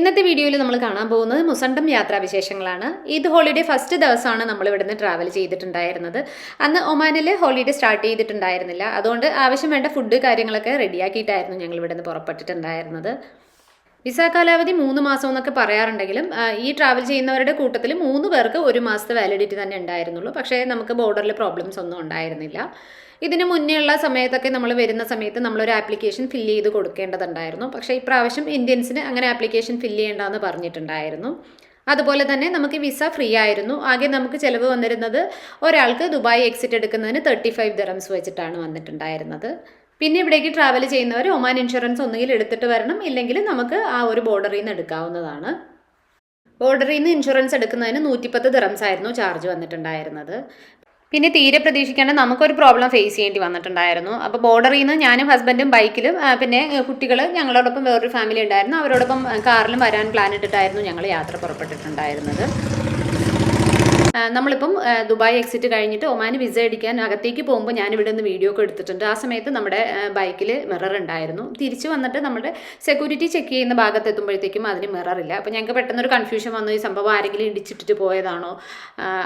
ഇന്നത്തെ വീഡിയോയിൽ നമ്മൾ കാണാൻ പോകുന്നത് മുസണ്ടം യാത്രാവിശേഷങ്ങളാണ്. ഈദ് ഹോളിഡേ ഫസ്റ്റ് ദിവസമാണ് നമ്മൾ ഇവിടുന്ന് ട്രാവൽ ചെയ്തിട്ടുണ്ടായിരുന്നത്. അന്ന് ഒമാനിൽ ഹോളിഡേ സ്റ്റാർട്ട് ചെയ്തിട്ടുണ്ടായിരുന്നില്ല. അതുകൊണ്ട് ആവശ്യം വേണ്ട ഫുഡ് കാര്യങ്ങളൊക്കെ റെഡിയാക്കിയിട്ടായിരുന്നു ഞങ്ങൾ ഇവിടുന്ന് പുറപ്പെട്ടിട്ടുണ്ടായിരുന്നത്. വിസ കാലാവധി 3 മാസം എന്നൊക്കെ പറയാറുണ്ടെങ്കിലും ഈ ട്രാവൽ ചെയ്യുന്നവരുടെ കൂട്ടത്തിൽ 3 പേർക്ക് 1 മാസത്തെ വാലിഡിറ്റി തന്നെ ഉണ്ടായിരുന്നുള്ളൂ. പക്ഷേ നമുക്ക് ബോർഡറിൽ പ്രോബ്ലംസ് ഒന്നും ഉണ്ടായിരുന്നില്ല. ഇതിന് മുന്നേ ഉള്ള സമയത്തൊക്കെ നമ്മൾ വരുന്ന സമയത്ത് നമ്മളൊരു ആപ്ലിക്കേഷൻ ഫില്ല് ചെയ്ത് കൊടുക്കേണ്ടതുണ്ടായിരുന്നു. പക്ഷേ ഇപ്രാവശ്യം ഇന്ത്യൻസിന് അങ്ങനെ ആപ്ലിക്കേഷൻ ഫില്ല് ചെയ്യേണ്ടെന്ന് പറഞ്ഞിട്ടുണ്ടായിരുന്നു. അതുപോലെ തന്നെ നമുക്ക് വിസ ഫ്രീ ആയിരുന്നു. ആകെ നമുക്ക് ചിലവ് വന്നിരുന്നത് ഒരാൾക്ക് ദുബായ് എക്സിറ്റ് എടുക്കുന്നതിന് 35 ദിറംസ് വെച്ചിട്ടാണ് വന്നിട്ടുണ്ടായിരുന്നത്. പിന്നെ ഇവിടേക്ക് ട്രാവൽ ചെയ്യുന്നവർ ഒമാൻ ഇൻഷുറൻസ് ഒന്നുകിൽ എടുത്തിട്ട് വരണം, ഇല്ലെങ്കിൽ നമുക്ക് ആ ഒരു ബോർഡറിൽ നിന്ന് എടുക്കാവുന്നതാണ്. ബോർഡറിൽ നിന്ന് ഇൻഷുറൻസ് എടുക്കുന്നതിന് 110 ദിറംസ് ആയിരുന്നു ചാർജ് വന്നിട്ടുണ്ടായിരുന്നത്. പിന്നെ തീരെ പ്രതീക്ഷിക്കാണ്ട് നമുക്കൊരു പ്രോബ്ലം ഫേസ് ചെയ്യേണ്ടി വന്നിട്ടുണ്ടായിരുന്നു. അപ്പോൾ ബോർഡറിൽ നിന്ന് ഞാനും ഹസ്ബൻഡും ബൈക്കിലും പിന്നെ കുട്ടികൾ ഞങ്ങളോടൊപ്പം വേറൊരു ഫാമിലി ഉണ്ടായിരുന്നു, അവരോടൊപ്പം കാറിലും വരാൻ പ്ലാൻ ഇട്ടിട്ടായിരുന്നു ഞങ്ങൾ യാത്ര പുറപ്പെട്ടിട്ടുണ്ടായിരുന്നത്. നമ്മളിപ്പം ദുബായ് എക്സിറ്റ് കഴിഞ്ഞിട്ട് ഒമാന് വിസ അടിക്കാൻ അകത്തേക്ക് പോകുമ്പോൾ ഞാൻ ഇവിടെ നിന്ന് വീഡിയോ ഒക്കെ എടുത്തിട്ടുണ്ട്. ആ സമയത്ത് നമ്മുടെ ബൈക്കിൽ മിറർ ഉണ്ടായിരുന്നു. തിരിച്ച് വന്നിട്ട് നമ്മുടെ സെക്യൂരിറ്റി ചെക്ക് ചെയ്യുന്ന ഭാഗത്ത് എത്തുമ്പോഴത്തേക്കും അതിന് മിററില്ല. അപ്പോൾ ഞങ്ങൾക്ക് പെട്ടെന്നൊരു കൺഫ്യൂഷൻ വന്നു, ഈ സംഭവം ആരെങ്കിലും ഇടിച്ചിട്ടിട്ട് പോയതാണോ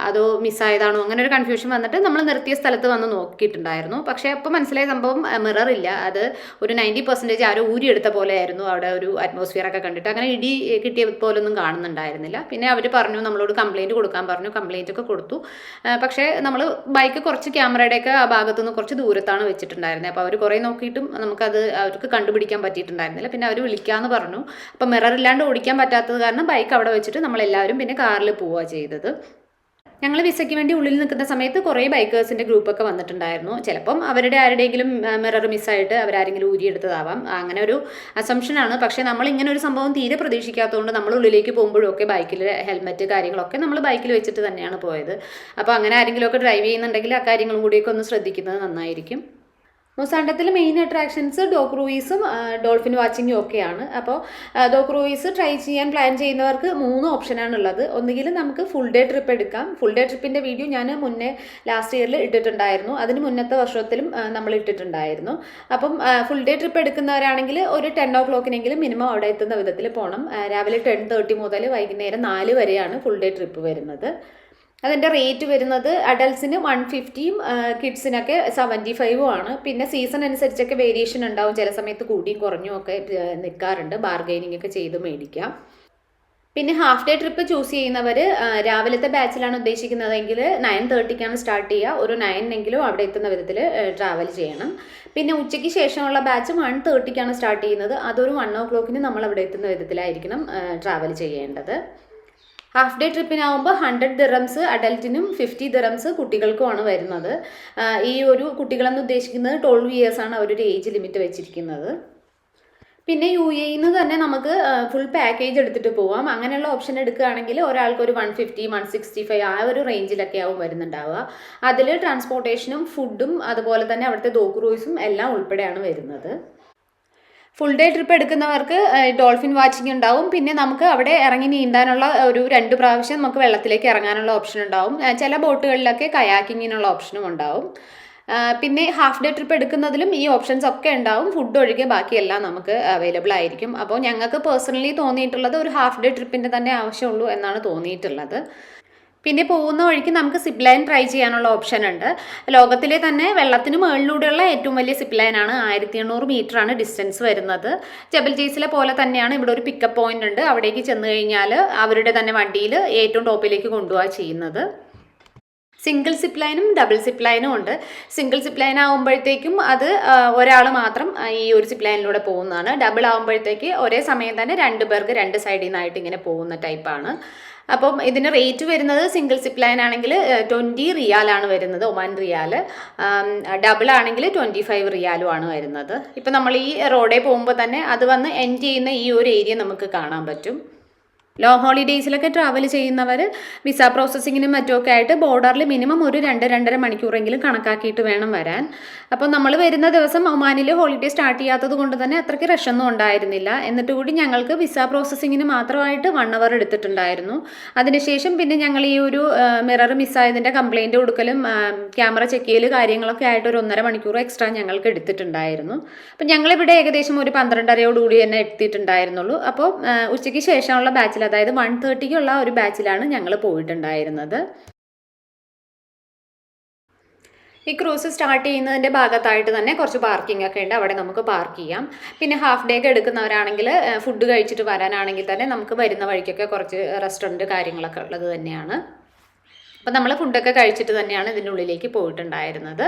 അതോ മിസ്സായതാണോ, അങ്ങനെ ഒരു കൺഫ്യൂഷൻ വന്നിട്ട് നമ്മൾ നിർത്തിയ സ്ഥലത്ത് വന്ന് നോക്കിയിട്ടുണ്ടായിരുന്നു. പക്ഷേ അപ്പോൾ മനസ്സിലായ സംഭവം മിററില്ല, അത് ഒരു 90% ആരോ ഊരിയെടുത്ത പോലെയായിരുന്നു. അവിടെ ഒരു അറ്റ്മോസ്ഫിയർ ഒക്കെ കണ്ടിട്ട് അങ്ങനെ ഇടി കിട്ടിയ പോലൊന്നും കാണുന്നുണ്ടായിരുന്നില്ല. പിന്നെ അവർ പറഞ്ഞു, നമ്മളോട് കംപ്ലയിൻറ്റ് കൊടുക്കാൻ പറഞ്ഞു. കംപ്ലയിൻ്റ് ഒക്കെ കൊടുത്തു. പക്ഷേ നമ്മൾ ബൈക്ക് കുറച്ച് ക്യാമറയുടെയൊക്കെ ആ ഭാഗത്തുനിന്ന് കുറച്ച് ദൂരത്താണ് വെച്ചിട്ടുണ്ടായിരുന്നത്. അപ്പോൾ അവർ കുറേ നോക്കിയിട്ടും നമുക്കത് അവർക്ക് കണ്ടുപിടിക്കാൻ പറ്റിയിട്ടുണ്ടായിരുന്നില്ല. പിന്നെ അവർ വിളിക്കാമെന്ന് പറഞ്ഞു. അപ്പോൾ മിറർ ഇല്ലാണ്ട് ഓടിക്കാൻ പറ്റാത്തത് കാരണം ബൈക്ക് അവിടെ വെച്ചിട്ട് നമ്മളെല്ലാവരും പിന്നെ കാറിൽ പോവുക ചെയ്തത്. ഞങ്ങൾ വിസയ്ക്ക് വേണ്ടി ഉള്ളിൽ നിൽക്കുന്ന സമയത്ത് കുറേ ബൈക്കേഴ്സിൻ്റെ ഗ്രൂപ്പൊക്കെ വന്നിട്ടുണ്ടായിരുന്നു. ചിലപ്പം അവരുടെ ആരുടെയെങ്കിലും മിറർ മിസ്സായിട്ട് അവരാരെങ്കിലും ഊരിയെടുത്തതാവാം, അങ്ങനെ ഒരു അസംഷനാണ്. പക്ഷേ നമ്മൾ ഇങ്ങനെ ഒരു സംഭവം തീരെ പ്രതീക്ഷിക്കാത്തതുകൊണ്ട് നമ്മൾ ഉള്ളിലേക്ക് പോകുമ്പോഴൊക്കെ ബൈക്കിൽ ഹെൽമെറ്റ് കാര്യങ്ങളൊക്കെ നമ്മൾ ബൈക്കിൽ വെച്ചിട്ട് തന്നെയാണ് പോയത്. അപ്പോൾ അങ്ങനെ ആരെങ്കിലുമൊക്കെ ഡ്രൈവ് ചെയ്യുന്നുണ്ടെങ്കിൽ ആ കാര്യങ്ങളും കൂടിയൊക്കെ ഒന്ന് ശ്രദ്ധിക്കുന്നത് നന്നായിരിക്കും. മുസാണ്ടത്തിൽ മെയിൻ അട്രാക്ഷൻസ് ഡോ ക്രൂയിസും ഡോൾഫിൻ വാച്ചിങ്ങും ഒക്കെയാണ്. അപ്പോൾ ഡോ ക്രൂയിസ് ട്രൈ ചെയ്യാൻ പ്ലാൻ ചെയ്യുന്നവർക്ക് 3 ഓപ്ഷനാണ് ഉള്ളത്. ഒന്നുകിൽ നമുക്ക് ഫുൾ ഡേ ട്രിപ്പ് എടുക്കാം. ഫുൾ ഡേ ട്രിപ്പിൻ്റെ വീഡിയോ ഞാൻ മുന്നേ ലാസ്റ്റ് ഇയറിൽ ഇട്ടിട്ടുണ്ടായിരുന്നു, അതിന് മുന്നത്തെ വർഷത്തിലും നമ്മൾ ഇട്ടിട്ടുണ്ടായിരുന്നു. അപ്പം ഫുൾ ഡേ ട്രിപ്പ് എടുക്കുന്നവരാണെങ്കിൽ ഒരു 10 o'clock മിനിമം അവിടെ എത്തുന്ന വിധത്തിൽ പോകണം. രാവിലെ 10:30 മുതൽ വൈകുന്നേരം 4 വരെയാണ് ഫുൾ ഡേ ട്രിപ്പ് വരുന്നത്. അതിൻ്റെ റേറ്റ് വരുന്നത് അഡൽട്ട്സിന് 150ഉം കിഡ്സിനൊക്കെ 75ഉം ആണ്. പിന്നെ സീസൺ അനുസരിച്ചൊക്കെ വേരിയേഷൻ ഉണ്ടാവും, ചില സമയത്ത് കൂടിയും കുറഞ്ഞും ഒക്കെ നിൽക്കാറുണ്ട്. ബാർഗൈനിങ് ഒക്കെ ചെയ്ത് മേടിക്കാം. പിന്നെ ഹാഫ് ഡേ ട്രിപ്പ് ചൂസ് ചെയ്യുന്നവർ രാവിലത്തെ ബാച്ചിലാണ് ഉദ്ദേശിക്കുന്നതെങ്കിൽ 9:30ക്കാണ് സ്റ്റാർട്ട് ചെയ്യുക. ഒരു 9 അവിടെ എത്തുന്ന വിധത്തിൽ ട്രാവൽ ചെയ്യണം. പിന്നെ ഉച്ചയ്ക്ക് ശേഷമുള്ള ബാച്ച് 1:30ക്കാണ് സ്റ്റാർട്ട് ചെയ്യുന്നത്. അതൊരു 1 o'clock നമ്മൾ അവിടെ എത്തുന്ന വിധത്തിലായിരിക്കണം ട്രാവൽ ചെയ്യേണ്ടത്. ഹാഫ് ഡേ ട്രിപ്പിനാവുമ്പോൾ 100 ദിറംസ് അഡൽറ്റിനും 50 ദിറംസ് കുട്ടികൾക്കുമാണ് വരുന്നത്. ഈ ഒരു കുട്ടികളെന്ന് ഉദ്ദേശിക്കുന്നത് 12 years ആണ് അവരൊരു ഏജ് ലിമിറ്റ് വെച്ചിരിക്കുന്നത്. പിന്നെ UAE തന്നെ നമുക്ക് ഫുൾ പാക്കേജ് എടുത്തിട്ട് പോവാം. അങ്ങനെയുള്ള ഓപ്ഷൻ എടുക്കുകയാണെങ്കിൽ ഒരാൾക്ക് ഒരു 150, 165 ആ ഒരു റേഞ്ചിലൊക്കെ ആവും വരുന്നുണ്ടാവുക. അതിൽ ട്രാൻസ്പോർട്ടേഷനും ഫുഡും അതുപോലെ തന്നെ അവിടുത്തെ ഡോ ക്രൂയിസും എല്ലാം ഉൾപ്പെടെയാണ് വരുന്നത്. ഫുൾ ഡേ ട്രിപ്പ് എടുക്കുന്നവർക്ക് ഡോൾഫിൻ വാച്ചിങ് ഉണ്ടാവും. പിന്നെ നമുക്ക് അവിടെ ഇറങ്ങി നീന്താനുള്ള ഒരു 2 പ്രാവശ്യം നമുക്ക് വെള്ളത്തിലേക്ക് ഇറങ്ങാനുള്ള ഓപ്ഷൻ ഉണ്ടാവും. ചില ബോട്ടുകളിലൊക്കെ കയാക്കിങ്ങിനുള്ള ഓപ്ഷനും ഉണ്ടാവും. പിന്നെ ഹാഫ് ഡേ ട്രിപ്പ് എടുക്കുന്നതിലും ഈ ഓപ്ഷൻസ് ഒക്കെ ഉണ്ടാവും. ഫുഡ് ഒഴികെ ബാക്കിയെല്ലാം നമുക്ക് അവൈലബിൾ ആയിരിക്കും. അപ്പോൾ ഞങ്ങൾക്ക് പേഴ്സണലി തോന്നിയിട്ടുള്ളത് ഒരു ഹാഫ് ഡേ ട്രിപ്പിൻ്റെ തന്നെ ആവശ്യമുള്ളൂ എന്നാണ് തോന്നിയിട്ടുള്ളത്. പിന്നെ പോകുന്ന വഴിക്ക് നമുക്ക് സിപ്പ് ലൈൻ ട്രൈ ചെയ്യാനുള്ള ഓപ്ഷൻ ഉണ്ട്. ലോകത്തിലെ തന്നെ വെള്ളത്തിന് മുകളിലൂടെയുള്ള ഏറ്റവും വലിയ സിപ്പ് ലൈനാണ്. 1800 മീറ്ററാണ് ഡിസ്റ്റൻസ് വരുന്നത്. ജബൽ ജെയ്സിലെ പോലെ തന്നെയാണ് ഇവിടെ ഒരു പിക്കപ്പ് പോയിന്റ് ഉണ്ട്. അവിടേക്ക് ചെന്ന് കഴിഞ്ഞാൽ അവരുടെ തന്നെ വണ്ടിയിൽ ഏറ്റവും ടോപ്പിലേക്ക് കൊണ്ടുപോവുക ചെയ്യുന്നത്. സിംഗിൾ സിപ്പ് ലൈനും ഡബിൾ സിപ്പ് ലൈനും ഉണ്ട്. സിംഗിൾ സിപ്പ് ലൈൻ ആകുമ്പോഴത്തേക്കും അത് ഒരാൾ മാത്രം ഈ ഒരു സിപ്പ് ലൈനിലൂടെ പോകുന്നതാണ്. ഡബിൾ ആകുമ്പോഴത്തേക്ക് ഒരേ സമയം തന്നെ 2 പേർക്ക് 2 സൈഡിൽ നിന്നായിട്ട് ഇങ്ങനെ പോകുന്ന ടൈപ്പാണ്. അപ്പം ഇതിന് റേറ്റ് വരുന്നത് സിംഗിൾ സിപ്പ് ലൈൻ ആണെങ്കിൽ 20 റിയാലാണ് വരുന്നത്, ഒമാൻ റിയാൽ. ഡബിൾ ആണെങ്കിൽ 25 റിയാലും ആണ് വരുന്നത്. ഇപ്പം നമ്മൾ ഈ റോഡിൽ പോകുമ്പോൾ തന്നെ അത് വന്ന് എൻഡ് ചെയ്യുന്ന ഈ ഒരു ഏരിയ നമുക്ക് കാണാൻ പറ്റും. ലോങ് ഹോളിഡേയ്സിലൊക്കെ ട്രാവൽ ചെയ്യുന്നവർ വിസ പ്രോസസ്സിങ്ങിനും മറ്റുമൊക്കെ ആയിട്ട് ബോർഡറിൽ മിനിമം ഒരു 2-2.5 മണിക്കൂറെങ്കിലും കണക്കാക്കിയിട്ട് വേണം വരാൻ. അപ്പോൾ നമ്മൾ വരുന്ന ദിവസം ഒമാനിൽ ഹോളിഡേ സ്റ്റാർട്ട് ചെയ്യാത്തത് കൊണ്ട് തന്നെ അത്രയ്ക്ക് റഷൊന്നും ഉണ്ടായിരുന്നില്ല. എന്നിട്ട് കൂടി ഞങ്ങൾക്ക് വിസ പ്രോസസ്സിങ്ങിന് മാത്രമായിട്ട് 1 അവർ എടുത്തിട്ടുണ്ടായിരുന്നു. അതിനുശേഷം പിന്നെ ഞങ്ങൾ ഈ ഒരു മിറർ മിസ്സായതിൻ്റെ കംപ്ലയിൻറ്റ് കൊടുക്കലും ക്യാമറ ചെക്ക് ചെയ്യൽ കാര്യങ്ങളൊക്കെ ആയിട്ട് ഒരു 1.5 മണിക്കൂർ എക്സ്ട്രാ ഞങ്ങൾക്ക് എടുത്തിട്ടുണ്ടായിരുന്നു. അപ്പം ഞങ്ങളിവിടെ ഏകദേശം ഒരു 12:30 തന്നെ എത്തിയിട്ടുണ്ടായിരുന്നുള്ളൂ. അപ്പോൾ ഉച്ചയ്ക്ക് ശേഷമുള്ള ബാച്ചിൽ, അതായത് 1:30 ഒരു ബാച്ചിലാണ് ഞങ്ങൾ പോയിട്ടുണ്ടായിരുന്നത്. ഈ ക്രൂസ് സ്റ്റാർട്ട് ചെയ്യുന്നതിൻ്റെ ഭാഗത്തായിട്ട് തന്നെ കുറച്ച് പാർക്കിംഗ് ഒക്കെ ഉണ്ട്, അവിടെ നമുക്ക് പാർക്ക് ചെയ്യാം. പിന്നെ ഹാഫ് ഡേ ഒക്കെ എടുക്കുന്നവരാണെങ്കിൽ ഫുഡ് കഴിച്ചിട്ട് വരാനാണെങ്കിൽ തന്നെ നമുക്ക് വരുന്ന വഴിക്കൊക്കെ കുറച്ച് റെസ്റ്റോറൻറ്റ് കാര്യങ്ങളൊക്കെ ഉള്ളത് തന്നെയാണ്. അപ്പം നമ്മൾ ഫുഡൊക്കെ കഴിച്ചിട്ട് തന്നെയാണ് ഇതിൻ്റെ ഉള്ളിലേക്ക് പോയിട്ടുണ്ടായിരുന്നത്.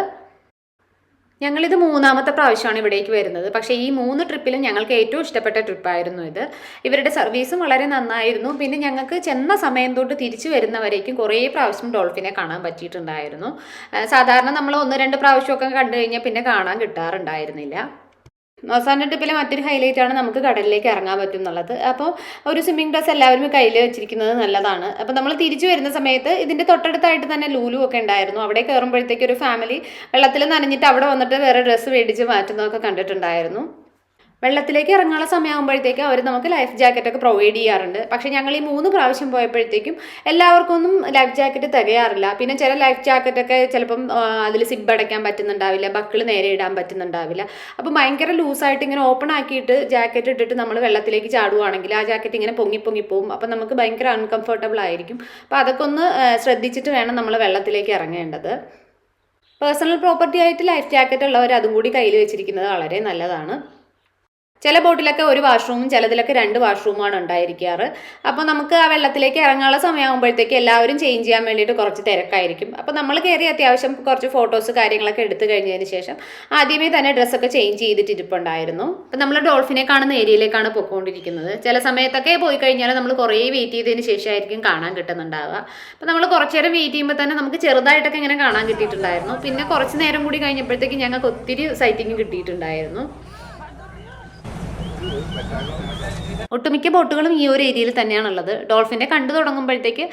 ഞങ്ങളിത് 3ാമത്തെ പ്രാവശ്യമാണ് ഇവിടേക്ക് വരുന്നത്. പക്ഷേ ഈ 3 ട്രിപ്പിലും ഞങ്ങൾക്ക് ഏറ്റവും ഇഷ്ടപ്പെട്ട ട്രിപ്പായിരുന്നു ഇത്. ഇവരുടെ സർവീസും വളരെ നന്നായിരുന്നു. പിന്നെ ഞങ്ങൾക്ക് ചെന്ന സമയം തൊട്ട് തിരിച്ചു വരുന്നവരേക്കും കുറേ പ്രാവശ്യം ഡോൾഫിനെ കാണാൻ പറ്റിയിട്ടുണ്ടായിരുന്നു. സാധാരണ നമ്മൾ 1-2 പ്രാവശ്യമൊക്കെ കണ്ടു കഴിഞ്ഞാൽ പിന്നെ കാണാൻ കിട്ടാറുണ്ടായിരുന്നില്ല. അവസാന ട്രിപ്പിലെ മറ്റൊരു ഹൈലൈറ്റ് ആണ് നമുക്ക് കടലിലേക്ക് ഇറങ്ങാൻ പറ്റും എന്നുള്ളത്. അപ്പോൾ ഒരു സ്വിമ്മിംഗ് ഡ്രസ് എല്ലാവരും കയ്യിൽ വെച്ചിരിക്കുന്നത് നല്ലതാണ്. അപ്പോൾ നമ്മൾ തിരിച്ചു വരുന്ന സമയത്ത് ഇതിൻ്റെ തൊട്ടടുത്തായിട്ട് തന്നെ ലൂലു ഒക്കെ ഉണ്ടായിരുന്നു. അവിടെ കയറുമ്പോഴത്തേക്ക് ഒരു ഫാമിലി വെള്ളത്തിൽ നനഞ്ഞിട്ട് അവിടെ വന്നിട്ട് വേറെ ഡ്രസ്സ് മേടിച്ച് മാറ്റുന്നതൊക്കെ കണ്ടിട്ടുണ്ടായിരുന്നു. വെള്ളത്തിലേക്ക് ഇറങ്ങാനുള്ള സമയമാകുമ്പോഴത്തേക്ക് അവർ നമുക്ക് ലൈഫ് ജാക്കറ്റൊക്കെ പ്രൊവൈഡ് ചെയ്യാറുണ്ട്. പക്ഷേ ഞങ്ങൾ ഈ 3 പ്രാവശ്യം പോയപ്പോഴത്തേക്കും എല്ലാവർക്കൊന്നും ലൈഫ് ജാക്കറ്റ് തികയാറില്ല. പിന്നെ ചില ലൈഫ് ജാക്കറ്റൊക്കെ ചിലപ്പം അതിൽ സിബ് അടയ്ക്കാൻ പറ്റുന്നുണ്ടാവില്ല, ബക്കിൾ നേരെ ഇടാൻ പറ്റുന്നുണ്ടാവില്ല. അപ്പോൾ ഭയങ്കര ലൂസായിട്ട് ഇങ്ങനെ ഓപ്പൺ ആക്കിയിട്ട് ജാക്കറ്റ് ഇട്ടിട്ട് നമ്മൾ വെള്ളത്തിലേക്ക് ചാടുവാണെങ്കിൽ ആ ജാക്കറ്റ് ഇങ്ങനെ പൊങ്ങിപ്പോവും. അപ്പോൾ നമുക്ക് ഭയങ്കര അൺകംഫർട്ടബിൾ ആയിരിക്കും. അപ്പോൾ അതൊക്കെ ഒന്ന് ശ്രദ്ധിച്ചിട്ട് വേണം നമ്മൾ വെള്ളത്തിലേക്ക് ഇറങ്ങേണ്ടത്. പേഴ്സണൽ പ്രോപ്പർട്ടി ആയിട്ട് ലൈഫ് ജാക്കറ്റ് ഉള്ളവർ അതും കൂടി കയ്യിൽ വെച്ചിരിക്കുന്നത് വളരെ നല്ലതാണ്. ചില ബോട്ടിലൊക്കെ ഒരു വാഷ്റൂമും ചിലതിലൊക്കെ 2 വാഷ്റൂമാണ് ഉണ്ടായിരിക്കാറ്. അപ്പോൾ നമുക്ക് ആ വെള്ളത്തിലേക്ക് ഇറങ്ങാനുള്ള സമയമാകുമ്പോഴത്തേക്ക് എല്ലാവരും ചേഞ്ച് ചെയ്യാൻ വേണ്ടിയിട്ട് കുറച്ച് തിരക്കായിരിക്കും. അപ്പോൾ നമ്മൾ കയറി അത്യാവശ്യം കുറച്ച് ഫോട്ടോസ് കാര്യങ്ങളൊക്കെ എടുത്തു കഴിഞ്ഞതിന് ശേഷം ആദ്യമേ തന്നെ ഡ്രസ്സൊക്കെ ചേഞ്ച് ചെയ്തിട്ട് ഇരിപ്പുണ്ടായിരുന്നു. അപ്പോൾ നമ്മൾ ഡോൾഫിനെ കാണുന്ന ഏരിയയിലേക്കാണ് പോയിക്കൊണ്ടിരിക്കുന്നത്. ചില സമയത്തൊക്കെ പോയി കഴിഞ്ഞാൽ നമ്മൾ കുറേ വെയിറ്റ് ചെയ്തതിന് ശേഷമായിരിക്കും കാണാൻ കിട്ടുന്നുണ്ടാവുക. അപ്പോൾ നമ്മൾ കുറച്ച് നേരം വെയിറ്റ് ചെയ്യുമ്പോൾ തന്നെ നമുക്ക് ചെറുതായിട്ടൊക്കെ ഇങ്ങനെ കാണാൻ കിട്ടിയിട്ടുണ്ടായിരുന്നു. പിന്നെ കുറച്ച് നേരം കൂടി കഴിഞ്ഞപ്പോഴത്തേക്ക് ഞങ്ങൾക്ക് ഒത്തിരി സൈറ്റിങ് കിട്ടിയിട്ടുണ്ടായിരുന്നു. ഒട്ടുമിക്ക ബോട്ടുകളും ഈ ഒരു ഏരിയയിൽ തന്നെയാണുള്ളത്. ഡോൾഫിനെ കണ്ടു തുടങ്ങുമ്പോഴത്തേക്ക്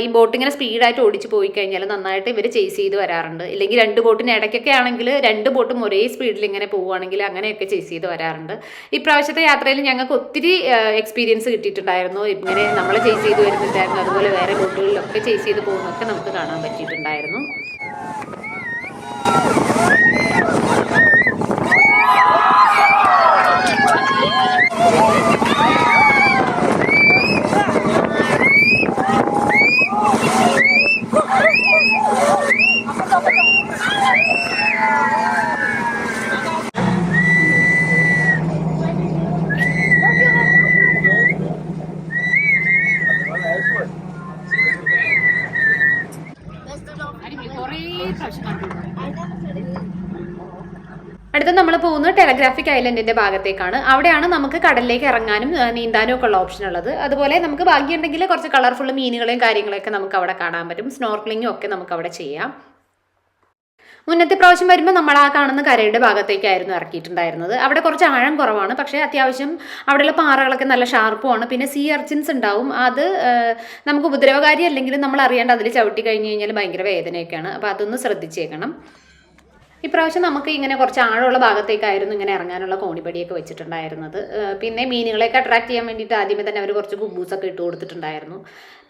ഈ ബോട്ട് ഇങ്ങനെ സ്പീഡായിട്ട് ഓടിച്ച് പോയി കഴിഞ്ഞാൽ നന്നായിട്ട് ഇവർ ചേസ് ചെയ്ത് വരാറുണ്ട്. ഇല്ലെങ്കിൽ 2 ബോട്ടിന് ഇടയ്ക്കൊക്കെ ആണെങ്കിൽ 2 ബോട്ടും ഒരേ സ്പീഡിൽ ഇങ്ങനെ പോവുകയാണെങ്കിൽ അങ്ങനെയൊക്കെ ചേസ് ചെയ്ത് വരാറുണ്ട്. ഈ പ്രാവശ്യത്തെ യാത്രയിൽ ഞങ്ങൾക്ക് ഒത്തിരി എക്സ്പീരിയൻസ് കിട്ടിയിട്ടുണ്ടായിരുന്നു. ഇങ്ങനെ നമ്മളെ ചേസ് ചെയ്ത് വരുന്നുണ്ടായിരുന്നു. അതുപോലെ വേറെ ബോട്ടുകളിലൊക്കെ ചേസ് ചെയ്ത് പോകുന്നതൊക്കെ നമുക്ക് കാണാൻ പറ്റിയിട്ടുണ്ടായിരുന്നു. അടുത്ത നമ്മൾ പോകുന്നത് ടെലഗ്രാഫിക് ഐലൻഡിന്റെ ഭാഗത്തേക്കാണ്. അവിടെയാണ് നമുക്ക് കടലിലേക്ക് ഇറങ്ങാനും നീന്താനും ഒക്കെ ഉള്ള ഓപ്ഷൻ ഉള്ളത്. അതുപോലെ നമുക്ക് ഭാഗ്യമുണ്ടെങ്കിൽ കുറച്ച് കളർഫുൾ മീനുകളെയും കാര്യങ്ങളൊക്കെ നമുക്ക് അവിടെ കാണാൻ പറ്റും. സ്നോർക്ലിങ്ങും ഒക്കെ നമുക്ക് അവിടെ ചെയ്യാം. മുന്നത്തെ പ്രാവശ്യം വരുമ്പോൾ നമ്മൾ ആ കാണുന്ന കരയുടെ ഭാഗത്തേക്കായിരുന്നു ഇറക്കിയിട്ടുണ്ടായിരുന്നത്. അവിടെ കുറച്ച് ആഴം കുറവാണ്, പക്ഷേ അത്യാവശ്യം അവിടെയുള്ള പാറകളൊക്കെ നല്ല ഷാർപ്പുമാണ്. പിന്നെ സീ അർച്ചിൻസ് ഉണ്ടാവും. അത് നമുക്ക് ഉപദ്രവകാരി അല്ലെങ്കിലും നമ്മൾ അറിയേണ്ട അതിൽ ചവിട്ടി കഴിഞ്ഞ് കഴിഞ്ഞാൽ ഭയങ്കര വേദനയൊക്കെയാണ്. അപ്പോൾ അതൊന്ന് ശ്രദ്ധിച്ചേക്കണം. ഇപ്രാവശ്യം നമുക്ക് ഇങ്ങനെ കുറച്ച് ആഴമുള്ള ഭാഗത്തേക്കായിരുന്നു ഇങ്ങനെ ഇറങ്ങാനുള്ള കോണിപ്പടിയൊക്കെ വെച്ചിട്ടുണ്ടായിരുന്നത്. പിന്നെ മീനുകളെയൊക്കെ അട്രാക്ട് ചെയ്യാൻ വേണ്ടിയിട്ട് ആദ്യമേ തന്നെ അവർ കുറച്ച് കുബൂസൊക്കെ ഇട്ട് കൊടുത്തിട്ടുണ്ടായിരുന്നു.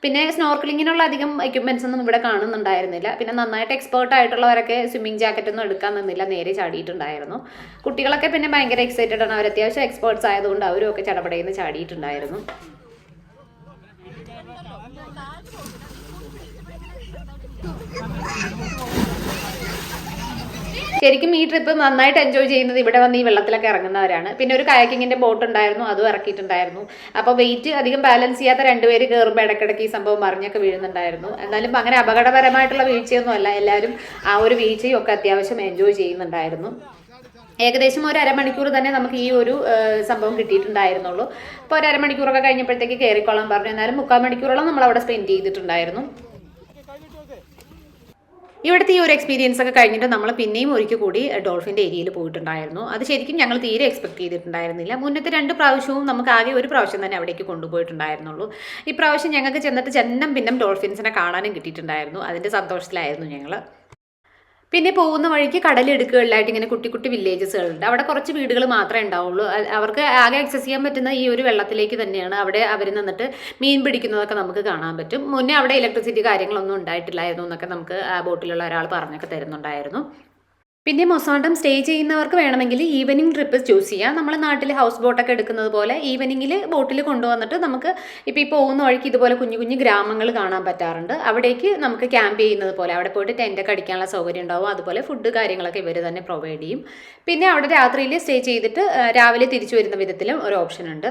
പിന്നെ സ്നോർക്കലിങ്ങിനുള്ള അധികം എക്യുപ്മെൻറ്റ്സ് ഒന്നും ഇവിടെ കാണുന്നുണ്ടായിരുന്നില്ല. പിന്നെ നന്നായിട്ട് എക്സ്പേർട്ട് ആയിട്ടുള്ളവരൊക്കെ സ്വിമ്മിങ് ജാക്കറ്റൊന്നും എടുക്കാൻ നിന്നില്ല, നേരെ ചാടിയിട്ടുണ്ടായിരുന്നു. കുട്ടികളൊക്കെ പിന്നെ ഭയങ്കര എക്സൈറ്റഡ് ആണ്. അവർ അത്യാവശ്യം എക്സ്പേർട്സ് ആയതുകൊണ്ട് അവരും ഒക്കെ ചടപടയിൽ നിന്ന് ചാടിയിട്ടുണ്ടായിരുന്നു. ശരിക്കും ഈ ട്രിപ്പ് നന്നായിട്ട് എൻജോയ് ചെയ്യുന്നത് ഇവിടെ വന്ന് ഈ വെള്ളത്തിലൊക്കെ ഇറങ്ങുന്നവരാണ്. പിന്നെ ഒരു കയാക്കിങ്ങിന്റെ ബോട്ട് ഉണ്ടായിരുന്നു, അതും ഇറക്കിയിട്ടുണ്ടായിരുന്നു. അപ്പോൾ വെയിറ്റ് അധികം ബാലൻസ് ചെയ്യാത്ത 2 പേര് കയറുമ്പോൾ ഇടയ്ക്കിടയ്ക്ക് ഈ സംഭവം മറിഞ്ഞൊക്കെ വീഴുന്നുണ്ടായിരുന്നു. എന്നാലും അങ്ങനെ അപകടപരമായിട്ടുള്ള വീഴ്ചയൊന്നും അല്ല. എല്ലാവരും ആ ഒരു വീഴ്ചയും ഒക്കെ അത്യാവശ്യം എൻജോയ് ചെയ്യുന്നുണ്ടായിരുന്നു. ഏകദേശം ഒരു അരമണിക്കൂർ തന്നെ നമുക്ക് ഈ ഒരു സംഭവം കിട്ടിയിട്ടുണ്ടായിരുന്നുള്ളൂ. അപ്പോൾ ഒരു അരമണിക്കൂറൊക്കെ കഴിഞ്ഞപ്പോഴത്തേക്ക് കയറിക്കോളാൻ പറഞ്ഞു. എന്നാലും 3/4 മണിക്കൂറോളം നമ്മൾ അവിടെ സ്പെൻഡ് ചെയ്തിട്ടുണ്ടായിരുന്നു. ഇവിടുത്തെ ഈ ഒരു എക്സ്പീരിയൻസ് ഒക്കെ കഴിഞ്ഞിട്ട് നമ്മൾ പിന്നെയും ഒരിക്കൽ കൂടി ഡോൾഫിൻ്റെ ഏരിയയിൽ പോയിട്ടുണ്ടായിരുന്നു. അത് ശരിക്കും ഞങ്ങൾ തീരെ എക്സ്പെക്ട് ചെയ്തിട്ടുണ്ടായിരുന്നില്ല. മുന്നത്തെ 2 പ്രാവശ്യവും നമുക്ക് ആകെ ഒരു പ്രാവശ്യം തന്നെ അവിടേക്ക് കൊണ്ടുപോയിട്ടുണ്ടായിരുന്നുള്ളൂ. ഇപ്രാവശ്യം ഞങ്ങൾക്ക് ചെന്നിട്ട് ചെന്നം പിന്നം ഡോൾഫിൻസിനെ കാണാനും കിട്ടിയിട്ടുണ്ടായിരുന്നു. അതിൻ്റെ സന്തോഷത്തിലായിരുന്നു ഞങ്ങൾ. പിന്നെ പോകുന്ന വഴിക്ക് കടലിടുക്കുകളിലായിട്ട് ഇങ്ങനെ കുട്ടി കുട്ടി വില്ലേജസുകളുണ്ട്. അവിടെ കുറച്ച് വീടുകൾ മാത്രമേ ഉണ്ടാവുള്ളൂ. അവർക്ക് ആകെ ആക്സസ് ചെയ്യാൻ പറ്റുന്ന ഈ ഒരു വെള്ളത്തിലേക്ക് തന്നെയാണ്. അവിടെ അവർ നിന്നിട്ട് മീൻ പിടിക്കുന്നതൊക്കെ നമുക്ക് കാണാൻ പറ്റും. മുന്നേ അവിടെ ഇലക്ട്രിസിറ്റി കാര്യങ്ങളൊന്നും ഉണ്ടായിട്ടില്ലായിരുന്നു എന്നൊക്കെ നമുക്ക് ആ ബോട്ടിലുള്ള ഒരാൾ പറഞ്ഞൊക്കെ തരുന്നുണ്ടായിരുന്നു. പിന്നെ മൊസാണ്ടം സ്റ്റേ ചെയ്യുന്നവർക്ക് വേണമെങ്കിൽ ഈവനിങ് ട്രിപ്പ് ചൂസ് ചെയ്യാം. നമ്മുടെ നാട്ടിൽ ഹൗസ് ബോട്ടൊക്കെ എടുക്കുന്നത് പോലെ ഈവനിങ്ങിൽ ബോട്ടിൽ കൊണ്ടുവന്നിട്ട് നമുക്ക് ഇപ്പോൾ ഈ പോകുന്ന വഴിക്ക് ഇതുപോലെ കുഞ്ഞു കുഞ്ഞു ഗ്രാമങ്ങൾ കാണാൻ പറ്റാറുണ്ട്. അവിടേക്ക് നമുക്ക് ക്യാമ്പ് ചെയ്യുന്നത് പോലെ അവിടെ പോയിട്ട് ടെൻ്റൊക്കെ അടിക്കാനുള്ള സൗകര്യം ഉണ്ടാവും. അതുപോലെ ഫുഡ് കാര്യങ്ങളൊക്കെ ഇവർ തന്നെ പ്രൊവൈഡ് ചെയ്യും. പിന്നെ അവിടെ രാത്രിയിൽ സ്റ്റേ ചെയ്തിട്ട് രാവിലെ തിരിച്ചു വരുന്ന വിധത്തിലും ഒരു ഓപ്ഷൻ ഉണ്ട്.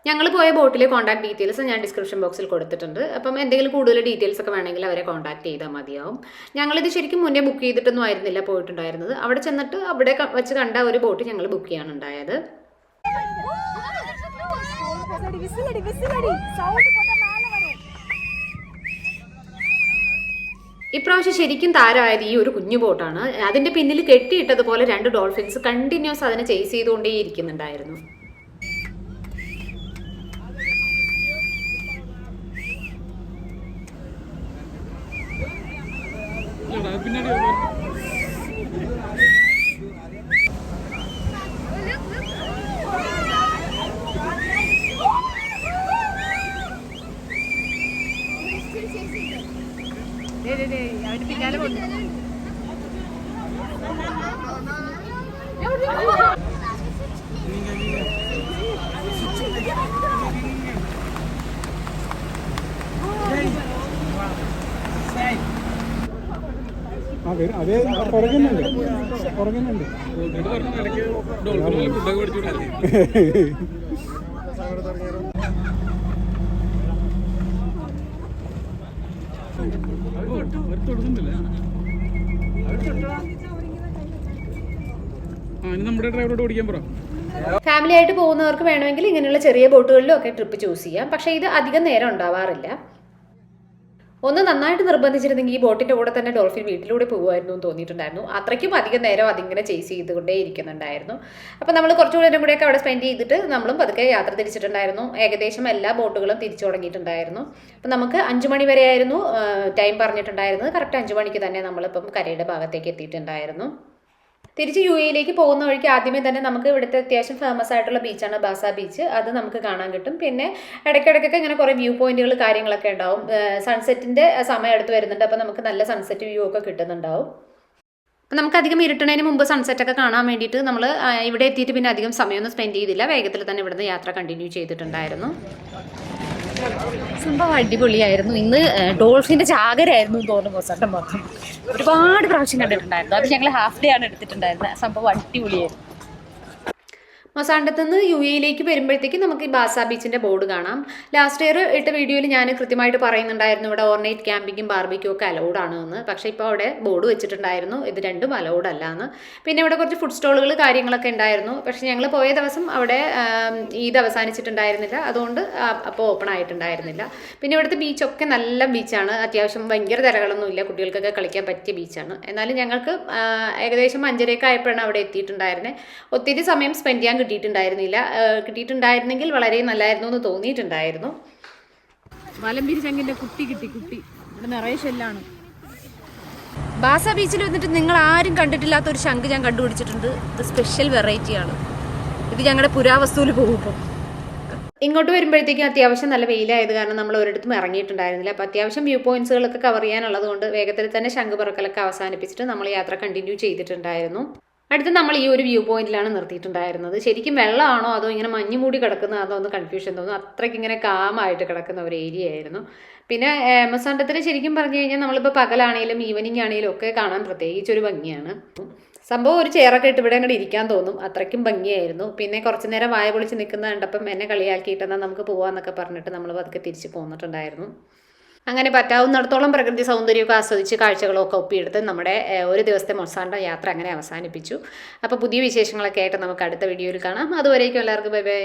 ഞങ്ങൾ പോയ ബോട്ടിലെ കോൺടാക്ട് ഡീറ്റെയിൽസ് ഞാൻ ഡിസ്ക്രിപ്ഷൻ ബോക്സിൽ കൊടുത്തിട്ടുണ്ട്. അപ്പം എന്തെങ്കിലും കൂടുതൽ ഡീറ്റെയിൽസ് ഒക്കെ വേണമെങ്കിൽ അവരെ കോൺടാക്ട് ചെയ്താൽ മതിയാവും. ഞങ്ങളിത് ശരിക്കും മുന്നേ ബുക്ക് ചെയ്തിട്ടൊന്നും ആയിരുന്നില്ല പോയിട്ടുണ്ടായിരുന്നത്. അവിടെ ചെന്നിട്ട് അവിടെ വെച്ച് കണ്ട ഒരു ബോട്ട് ഞങ്ങൾ ബുക്ക് ചെയ്യാനുണ്ടായത്. ഇപ്രാവശ്യം ശരിക്കും താരമായത് ഈ ഒരു കുഞ്ഞു ബോട്ടാണ്. അതിൻ്റെ പിന്നിൽ കെട്ടിയിട്ടതുപോലെ 2 ഡോൾഫിൻസ് കണ്ടിന്യൂസ് അതിനെ ചേസ് ചെയ്തുകൊണ്ടേ ഇരിക്കുന്നുണ്ടായിരുന്നു. അവന് പിന്നാലെ അതേ പുറകുന്നുണ്ട്. നമ്മുടെ ഡ്രൈവറോട് ഓടിക്കാൻ പറ. ഫാമിലി ആയിട്ട് പോകുന്നവർക്ക് വേണമെങ്കിൽ ഇങ്ങനെയുള്ള ചെറിയ ബോട്ടുകളിലും ഒക്കെ ട്രിപ്പ് ചൂസ് ചെയ്യാം. പക്ഷേ ഇത് അധികം നേരം ഉണ്ടാവാറില്ല. ഒന്ന് നന്നായിട്ട് നിർബന്ധിച്ചിരുന്നെങ്കിൽ ഈ ബോട്ടിൻ്റെ കൂടെ തന്നെ ഡോൾഫിൻ വീട്ടിലൂടെ പോകുമായിരുന്നു എന്ന് തോന്നിയിട്ടുണ്ടായിരുന്നു. അത്രയ്ക്കും അധികം നേരം അതിങ്ങനെ ചേസ് ചെയ്തുകൊണ്ടേ ഇരിക്കുന്നുണ്ടായിരുന്നു. അപ്പോൾ നമ്മൾ കുറച്ചുകൂടെ നേരം കൂടെയൊക്കെ അവിടെ സ്പെൻഡ് ചെയ്തിട്ട് നമ്മളും പതുക്കെ യാത്ര തിരിച്ചിട്ടുണ്ടായിരുന്നു. ഏകദേശം എല്ലാ ബോട്ടുകളും തിരിച്ചു തുടങ്ങിയിട്ടുണ്ടായിരുന്നു. അപ്പോൾ നമുക്ക് 5 മണി വരെ ആയിരുന്നു ടൈം പറഞ്ഞിട്ടുണ്ടായിരുന്നത്. കറക്റ്റ് 5 മണിക്ക് തന്നെ നമ്മളിപ്പം കരയുടെ ഭാഗത്തേക്ക് എത്തിയിട്ടുണ്ടായിരുന്നു. തിരിച്ച് UAE പോകുന്ന വഴിക്ക് ആദ്യമേ തന്നെ നമുക്ക് ഇവിടുത്തെ അത്യാവശ്യം ഫേമസ് ആയിട്ടുള്ള ബീച്ചാണ് ബാസ ബീച്ച്. അത് നമുക്ക് കാണാൻ കിട്ടും. പിന്നെ ഇടയ്ക്കിടയ്ക്കൊക്കെ ഇങ്ങനെ കുറേ വ്യൂ പോയിന്റുകൾ കാര്യങ്ങളൊക്കെ ഉണ്ടാവും. സൺസെറ്റിൻ്റെ സമയം അടുത്ത് വരുന്നുണ്ട്. അപ്പോൾ നമുക്ക് നല്ല സൺസെറ്റ് വ്യൂ ഒക്കെ കിട്ടുന്നുണ്ടാവും. അപ്പം നമുക്കധികം ഇരുട്ടുന്നതിന് മുമ്പ് സൺസെറ്റൊക്കെ കാണാൻ വേണ്ടിയിട്ട് നമ്മൾ ഇവിടെ എത്തിയിട്ട് പിന്നെ അധികം സമയമൊന്നും സ്പെൻഡ് ചെയ്തില്ല. വേഗത്തിൽ തന്നെ ഇവിടുന്ന് യാത്ര കണ്ടിന്യൂ ചെയ്തിട്ടുണ്ടായിരുന്നു. സംഭവം അടിപൊളിയായിരുന്നു. ഇന്ന് ഡോൾഫിൻ്റെ ചാകരയായിരുന്നു തോന്നുന്നു മൊസാണ്ടം മൊത്തം. ഒരുപാട് പ്രാവശ്യം കണ്ടിട്ടുണ്ടായിരുന്നു. അത് ഞങ്ങൾ ഹാഫ് ഡേ ആണ് എടുത്തിട്ടുണ്ടായിരുന്നത്. സംഭവം അടിപൊളിയായിരുന്നു. മൊസാണ്ടത്ത് നിന്ന് UAE വരുമ്പോഴത്തേക്ക് നമുക്ക് ഈ ബാസ ബീച്ചിൻ്റെ ബോർഡ് കാണാം. ലാസ്റ്റ് ഇയർ ഇട്ട വീഡിയോയിൽ ഞാൻ കൃത്യമായിട്ട് പറയുന്നുണ്ടായിരുന്നു ഇവിടെ ഓവർനൈറ്റ് ക്യാമ്പിങ്ങും ബാർബിക്യും ഒക്കെ അലൗഡ് ആണ് എന്ന്. പക്ഷേ ഇപ്പോൾ അവിടെ ബോർഡ് വെച്ചിട്ടുണ്ടായിരുന്നു ഇത് രണ്ടും അലൗഡ് അല്ല എന്ന്. പിന്നെ ഇവിടെ കുറച്ച് ഫുഡ് സ്റ്റോളുകൾ കാര്യങ്ങളൊക്കെ ഉണ്ടായിരുന്നു. പക്ഷേ ഞങ്ങൾ പോയ ദിവസം അവിടെ ഈദ് അവസാനിച്ചിട്ടുണ്ടായിരുന്നില്ല. അതുകൊണ്ട് അപ്പോൾ ഓപ്പൺ ആയിട്ടുണ്ടായിരുന്നില്ല. പിന്നെ ഇവിടുത്തെ ബീച്ചൊക്കെ നല്ല ബീച്ചാണ്. അത്യാവശ്യം ഭയങ്കര തിരകളൊന്നുമില്ല. കുട്ടികൾക്കൊക്കെ കളിക്കാൻ പറ്റിയ ബീച്ചാണ്. എന്നാലും ഞങ്ങൾക്ക് ഏകദേശം 5:30 ആയപ്പോഴാണ് അവിടെ എത്തിയിട്ടുണ്ടായിരുന്നത്. ഒത്തിരി സമയം സ്പെൻഡ് ചെയ്യാൻ കിട്ടിയിട്ടുണ്ടായിരുന്നെങ്കിൽ വളരെ നല്ലായിരുന്നു എന്ന് തോന്നിയിട്ടുണ്ടായിരുന്നു. വലംപിരി ചങ്കിന്റെ കുട്ടി ഇവിടെ നിറയെ ഷെല്ലാണ്. ബാസ ബീച്ചിൽ വന്നിട്ട് നിങ്ങൾ ആരും കണ്ടിട്ടില്ലാത്ത ഒരു ശംഖ് ഞാൻ കണ്ടുപിടിച്ചിട്ടുണ്ട്. ഇത് സ്പെഷ്യൽ വെറൈറ്റിയാണ്. ഇത് ഞങ്ങളുടെ പുരാവസ്തുവിൽ പോകുമ്പോൾ ഇങ്ങോട്ട് വരുമ്പോഴത്തേക്കും അത്യാവശ്യം നല്ല വെയിലായത് കാരണം നമ്മൾ ഒരിടത്തും ഇറങ്ങിയിട്ടുണ്ടായിരുന്നില്ല. അപ്പോൾ അത്യാവശ്യം വ്യൂ പോയിന്റ്സുകളൊക്കെ കവർ ചെയ്യാനുള്ളത് കൊണ്ട് വേഗത്തിൽ തന്നെ ശംഖ് പറക്കലൊക്കെ അവസാനിപ്പിച്ചിട്ട് നമ്മൾ യാത്ര കണ്ടിന്യൂ ചെയ്തിട്ടുണ്ടായിരുന്നു. അടുത്ത് നമ്മൾ ഈ ഒരു വ്യൂ പോയിന്റിലാണ് നിർത്തിയിട്ടുണ്ടായിരുന്നത്. ശരിക്കും വെള്ളമാണോ അതോ ഇങ്ങനെ മഞ്ഞ് മൂടി കിടക്കുന്നതാണോ ഒന്ന് കൺഫ്യൂഷൻ തോന്നുന്നു. അത്രയ്ക്ക് ഇങ്ങനെ കാമായിട്ട് കിടക്കുന്ന ഒരു ഏരിയ ആയിരുന്നു. പിന്നെ മൊസാണ്ടത്തിൽ ശരിക്കും പറഞ്ഞു കഴിഞ്ഞാൽ നമ്മളിപ്പോൾ പകലാണെങ്കിലും ഈവനിങ് ആണെങ്കിലും ഒക്കെ കാണാൻ പ്രത്യേകിച്ചൊരു ഭംഗിയാണ്. സംഭവം ഒരു ചെയറൊക്കെ ഇട്ട് ഇവിടെ അങ്ങോട്ട് ഇരിക്കാൻ തോന്നും. അത്രയ്ക്കും ഭംഗിയായിരുന്നു. പിന്നെ കുറച്ച് നേരം വായ പൊളിച്ച് നിൽക്കുന്ന കണ്ടപ്പം എന്നെ കളിയാക്കിയിട്ടെന്നാൽ നമുക്ക് പോകാമെന്നൊക്കെ പറഞ്ഞിട്ട് നമ്മൾ പതുക്കെ തിരിച്ച് പോന്നിട്ടുണ്ടായിരുന്നു. അങ്ങനെ പറ്റാവുന്നിടത്തോളം പ്രകൃതി സൗന്ദര്യമൊക്കെ ആസ്വദിച്ച് കാഴ്ചകളൊക്കെ ഒപ്പിയെടുത്ത് നമ്മുടെ ഒരു ദിവസത്തെ മൊസാണ്ടം യാത്ര അങ്ങനെ അവസാനിപ്പിച്ചു. അപ്പോൾ പുതിയ വിശേഷങ്ങളൊക്കെ ആയിട്ട് നമുക്ക് അടുത്ത വീഡിയോയിൽ കാണാം. അതുവരേക്കും എല്ലാവർക്കും ബൈ ബൈ.